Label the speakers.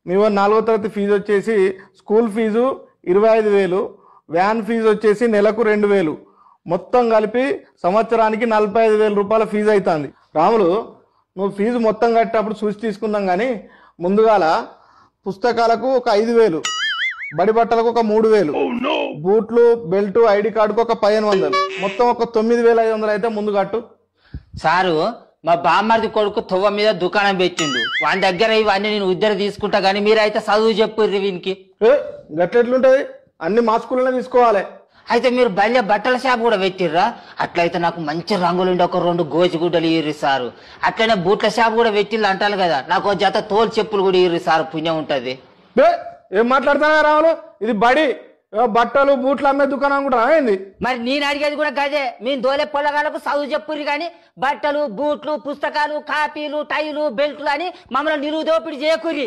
Speaker 1: మీ 4వ తరగతి ఫీజు వచ్చేసి స్కూల్ ఫీజు 25,000, వ్యాన్ ఫీజు వచ్చేసి నెలకు 2,000, మొత్తం కలిపి సంవత్సరానికి 45,000 రూపాయల ఫీజు అవుతుంది. రాములు, నువ్వు ఫీజు మొత్తం కట్టేటప్పుడు చూసి తీసుకుందాం, కానీ ముందుగాల పుస్తకాలకు ఒక 5,000, బడి బట్టలకు ఒక 3,000, బూట్లు బెల్ట్ ఐడి కార్డుకు ఒక 1,500, మొత్తం ఒక 9,500 అయితే ముందు కట్టు.
Speaker 2: సారు, మా బామ్మర్ది కొడుకు తువ్వ మీద దుకాణం పెట్టిండు. వాని దగ్గర ఇవన్నీ నేను ఉద్దర తీసుకుంటా గానీ మీరైతే చదువు చెప్పుర్రి వీనికి.
Speaker 1: గట్లెట్లుంటది, అన్ని మా స్కూల్లోనే తీసుకోవాలి.
Speaker 2: అయితే మీరు బయట బట్టల షాప్ కూడా పెట్టిర్రా? అట్లయితే నాకు మంచి రంగులుండి ఒక 2 గోచిగుడ్డలు ఇర్రి సారు. అట్లనే బూట్ల షాప్ కూడా పెట్టిల్లు అంటారు కదా, నాకు ఒక జత తోలు చెప్పులు కూడా ఇర్రి సారు, పుణ్యం ఉంటది.
Speaker 1: ఏం మాట్లాడుతున్నా రాములు, ఇది బడి, బట్టలు బూట్లు అమ్మే దుకాణం కూడా అయింది.
Speaker 2: మరి నేను అడిగేది కూడా గదే, మేము దోలే పొలగాలకు చదువు చెప్పుర్రి కానీ బట్టలు బూట్లు పుస్తకాలు కాపీలు టైలు బెల్ట్లు అని మమ్మల్ని నిలువు దోపిడి చేయకుర్రి.